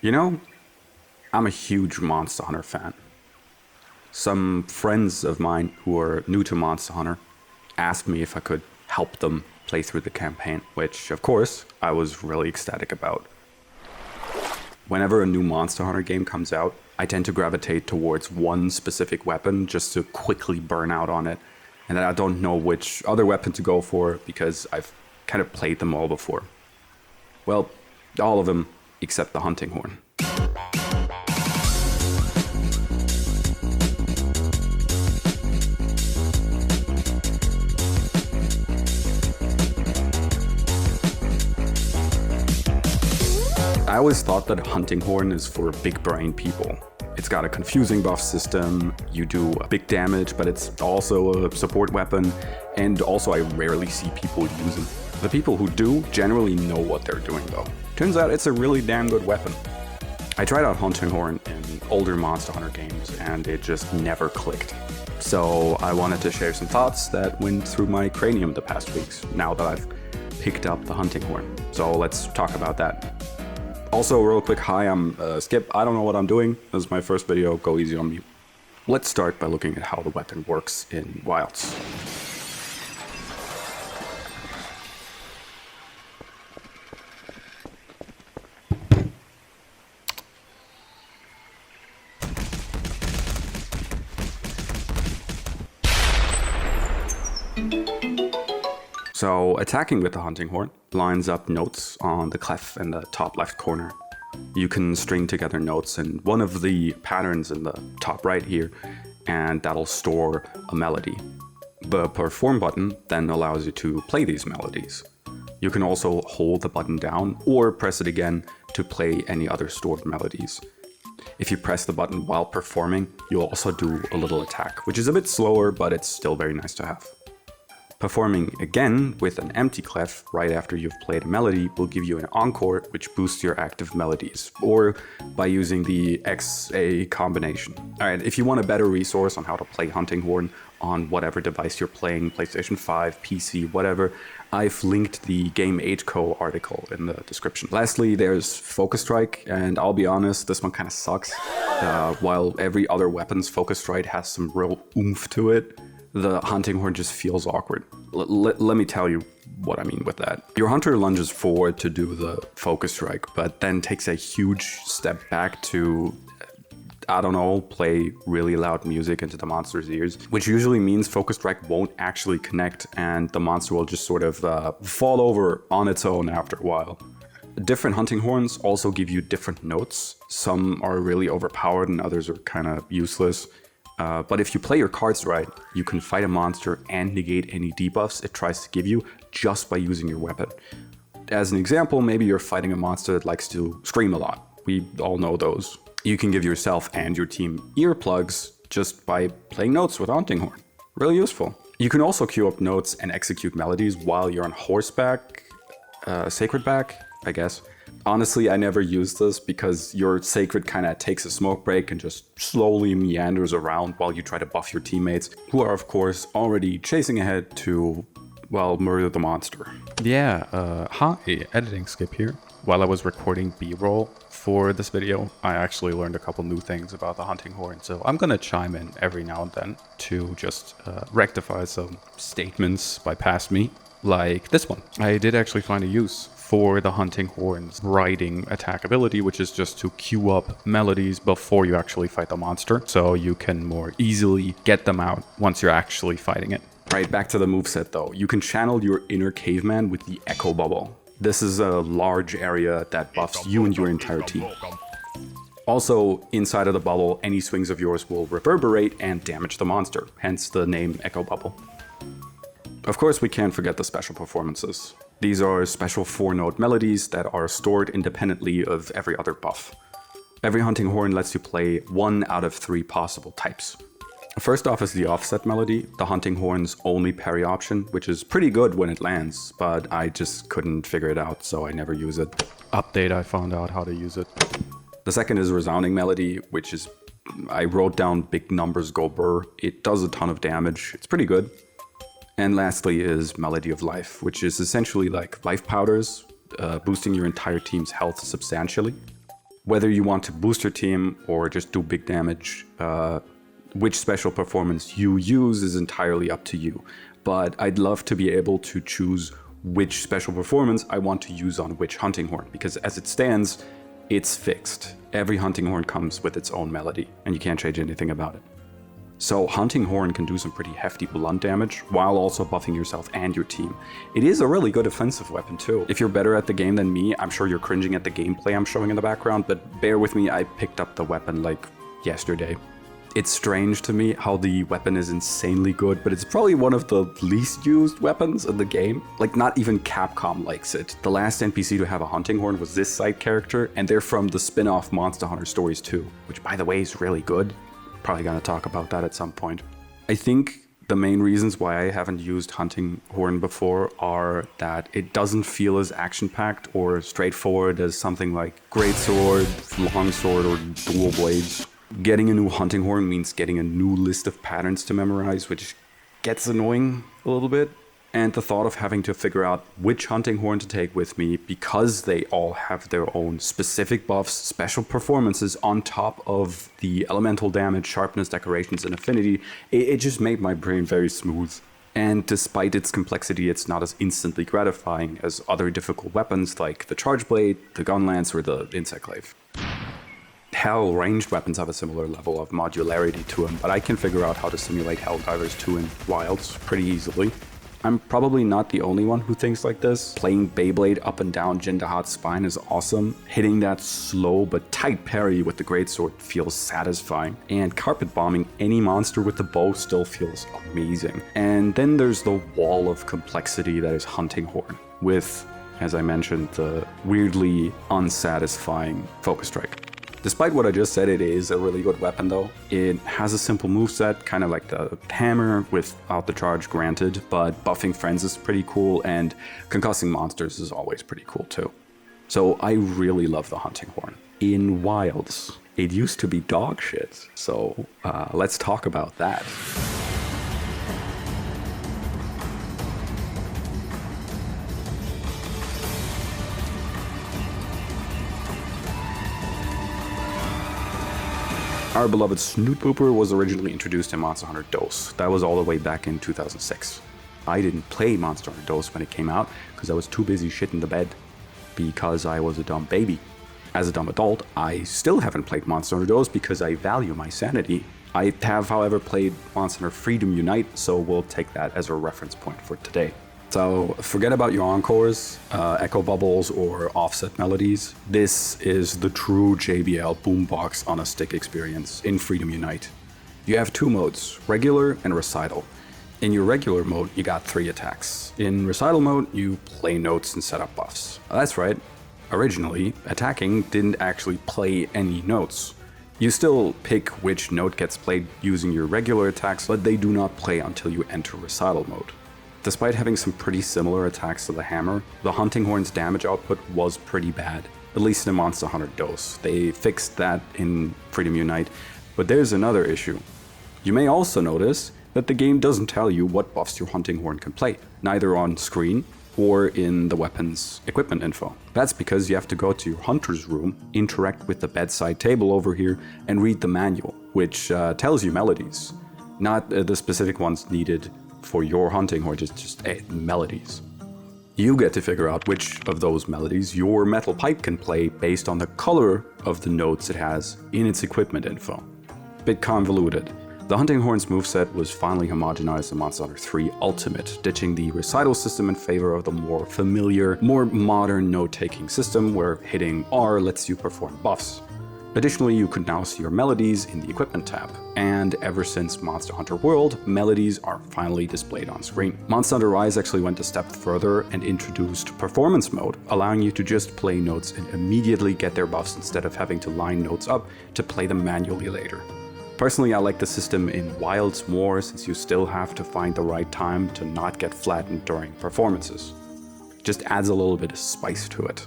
You know, I'm a huge Monster Hunter fan. Some friends of mine who are new to Monster Hunter asked me if I could help them play through the campaign, which, of course, I was really ecstatic about. Whenever a new Monster Hunter game comes out, I tend to gravitate towards one specific weapon just to quickly burn out on it, and then I don't know which other weapon to go for because I've kind of played them all before. Well, all of them except the hunting horn. I always thought that hunting horn is for big brain people. It's got a confusing buff system, you do big damage, but it's also a support weapon, and also I rarely see people use it. The people who do generally know what they're doing though. Turns out it's a really damn good weapon. I tried out hunting horn in older Monster Hunter games and it just never clicked. So I wanted to share some thoughts that went through my cranium the past weeks, now that I've picked up the hunting horn. So let's talk about that. Also, real quick, hi, I'm Skip. I don't know what I'm doing. This is my first video. Go easy on me. Let's start by looking at how the weapon works in Wilds. So attacking with the hunting horn lines up notes on the clef in the top left corner. You can string together notes in one of the patterns in the top right here, and that'll store a melody. The perform button then allows you to play these melodies. You can also hold the button down or press it again to play any other stored melodies. If you press the button while performing, you'll also do a little attack, which is a bit slower, but it's still very nice to have. Performing again with an empty clef right after you've played a melody will give you an encore, which boosts your active melodies, or by using the XA combination. Alright, if you want a better resource on how to play hunting horn on whatever device you're playing, PlayStation 5, PC, whatever, I've linked the Game 8 Co article in the description. Lastly, there's Focus Strike, and I'll be honest, this one kind of sucks. While every other weapon's Focus Strike has some real oomph to it, the hunting horn just feels awkward. Let me tell you what I mean with that. Your hunter lunges forward to do the focus strike, but then takes a huge step back to, I don't know, play really loud music into the monster's ears, which usually means focus strike won't actually connect and the monster will just sort of fall over on its own after a while. Different hunting horns also give you different notes. Some are really overpowered and others are kind of useless. But if you play your cards right, you can fight a monster and negate any debuffs it tries to give you just by using your weapon. As an example, maybe you're fighting a monster that likes to scream a lot. We all know those. You can give yourself and your team earplugs just by playing notes with hunting horn. Really useful. You can also queue up notes and execute melodies while you're on horseback, sacred back, I guess. Honestly, I never use this because your sacred kind of takes a smoke break and just slowly meanders around while you try to buff your teammates, who are of course already chasing ahead to, well, murder the monster. Yeah, hi, editing Skip here. While I was recording B-roll for this video, I actually learned a couple new things about the hunting horn, so I'm gonna chime in every now and then to just rectify some statements by past me, like this one. I did actually find a use for the hunting horn's riding attack ability, which is just to queue up melodies before you actually fight the monster, so you can more easily get them out once you're actually fighting it. Right, back to the moveset though. You can channel your inner caveman with the Echo Bubble. This is a large area that buffs you and your entire team. Also, inside of the bubble, any swings of yours will reverberate and damage the monster, hence the name Echo Bubble. Of course, we can't forget the special performances. These are special 4-note melodies that are stored independently of every other buff. Every hunting horn lets you play 1 out of 3 possible types. First off is the offset melody, the hunting horn's only parry option, which is pretty good when it lands, but I just couldn't figure it out, so I never use it. Update, I found out how to use it. The second is resounding melody, which is, I wrote down big numbers go burr. It does a ton of damage, it's pretty good. And lastly is Melody of Life, which is essentially like life powders, boosting your entire team's health substantially. Whether you want to boost your team or just do big damage, which special performance you use is entirely up to you. But I'd love to be able to choose which special performance I want to use on which hunting horn, because as it stands, it's fixed. Every hunting horn comes with its own melody, and you can't change anything about it. So hunting horn can do some pretty hefty blunt damage, while also buffing yourself and your team. It is a really good offensive weapon too. If you're better at the game than me, I'm sure you're cringing at the gameplay I'm showing in the background, but bear with me, I picked up the weapon like yesterday. It's strange to me how the weapon is insanely good, but it's probably one of the least used weapons in the game. Like, not even Capcom likes it. The last NPC to have a hunting horn was this side character, and they're from the spin-off Monster Hunter Stories 2, which by the way is really good. Probably gonna talk about that at some point. I think the main reasons why I haven't used hunting horn before are that it doesn't feel as action-packed or straightforward as something like greatsword, longsword, or dual blades. Getting a new hunting horn means getting a new list of patterns to memorize, which gets annoying a little bit. And the thought of having to figure out which hunting horn to take with me, because they all have their own specific buffs, special performances on top of the elemental damage, sharpness, decorations, and affinity, it just made my brain very smooth. And despite its complexity, it's not as instantly gratifying as other difficult weapons like the charge blade, the gun lance, or the insect glaive. Hell, ranged weapons have a similar level of modularity to them, but I can figure out how to simulate Helldivers 2 in Wilds pretty easily. I'm probably not the only one who thinks like this. Playing Beyblade up and down Jindahat's spine is awesome. Hitting that slow but tight parry with the greatsword feels satisfying. And carpet bombing any monster with the bow still feels amazing. And then there's the wall of complexity that is hunting horn, with, as I mentioned, the weirdly unsatisfying focus strike. Despite what I just said, it is a really good weapon though. It has a simple moveset, kind of like the hammer without the charge granted, but buffing friends is pretty cool, and concussing monsters is always pretty cool too. So I really love the hunting horn. In Wilds, it used to be dog shit, so let's talk about that. Our beloved Snoot Booper was originally introduced in Monster Hunter DOS. That was all the way back in 2006. I didn't play Monster Hunter DOS when it came out because I was too busy shitting the bed because I was a dumb baby. As a dumb adult, I still haven't played Monster Hunter DOS because I value my sanity. I have, however, played Monster Hunter Freedom Unite, so we'll take that as a reference point for today. So forget about your encores, echo bubbles, or offset melodies. This is the true JBL boombox on a stick experience in Freedom Unite. You have two modes, regular and recital. In your regular mode, you got 3 attacks. In recital mode, you play notes and set up buffs. That's right, originally, attacking didn't actually play any notes. You still pick which note gets played using your regular attacks, but they do not play until you enter recital mode. Despite having some pretty similar attacks to the hammer, the hunting horn's damage output was pretty bad, at least in Monster Hunter DOS. They fixed that in Freedom Unite, but there's another issue. You may also notice that the game doesn't tell you what buffs your hunting horn can play, neither on screen or in the weapon's equipment info. That's because you have to go to your hunter's room, interact with the bedside table over here, and read the manual, which tells you melodies, not the specific ones needed for your hunting horn, just melodies. You get to figure out which of those melodies your metal pipe can play based on the color of the notes it has in its equipment info. Bit convoluted. The hunting horn's moveset was finally homogenized in Monster Hunter 3 Ultimate, ditching the recital system in favor of the more familiar, more modern note-taking system where hitting R lets you perform buffs. Additionally, you could now see your melodies in the equipment tab, and ever since Monster Hunter World, melodies are finally displayed on screen. Monster Hunter Rise actually went a step further and introduced performance mode, allowing you to just play notes and immediately get their buffs instead of having to line notes up to play them manually later. Personally, I like the system in Wilds more since you still have to find the right time to not get flattened during performances. Just adds a little bit of spice to it.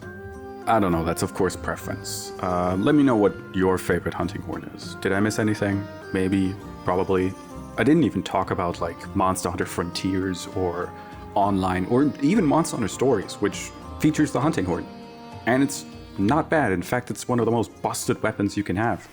I don't know, that's of course preference. Let me know what your favorite hunting horn is. Did I miss anything? Maybe, probably. I didn't even talk about like Monster Hunter Frontiers or Online or even Monster Hunter Stories, which features the hunting horn. And it's not bad. In fact, it's one of the most busted weapons you can have.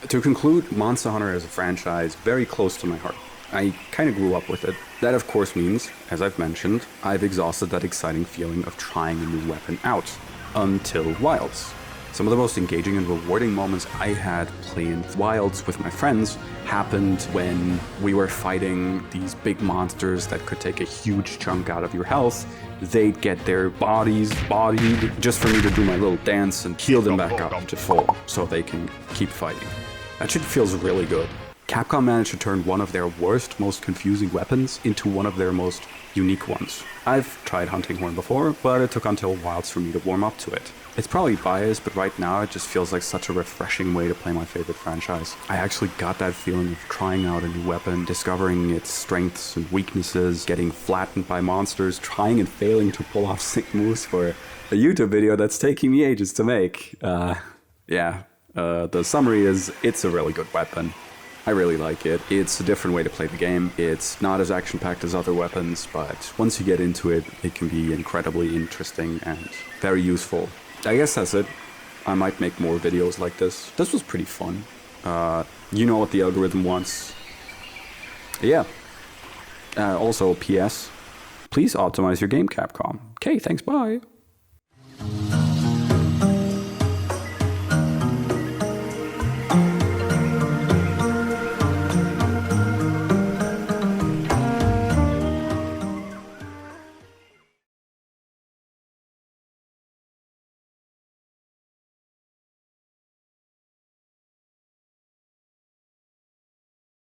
To conclude, Monster Hunter is a franchise very close to my heart. I kind of grew up with it. That of course means, as I've mentioned, I've exhausted that exciting feeling of trying a new weapon out. Until Wilds. Some of the most engaging and rewarding moments I had playing Wilds with my friends happened when we were fighting these big monsters that could take a huge chunk out of your health. They'd get their bodies bodied just for me to do my little dance and heal them back up to full so they can keep fighting. That shit feels really good. Capcom managed to turn one of their worst, most confusing weapons into one of their most unique ones. I've tried Hunting Horn before, but it took until Wilds for me to warm up to it. It's probably biased, but right now it just feels like such a refreshing way to play my favorite franchise. I actually got that feeling of trying out a new weapon, discovering its strengths and weaknesses, getting flattened by monsters, trying and failing to pull off sick moves for a YouTube video that's taking me ages to make. The summary is, it's a really good weapon. I really like it. It's a different way to play the game. It's not as action-packed as other weapons, but once you get into it, it can be incredibly interesting and very useful. I guess that's it. I might make more videos like this. This was pretty fun. You know what the algorithm wants. Yeah. Also, PS, please optimize your game, Capcom. Okay, thanks, bye.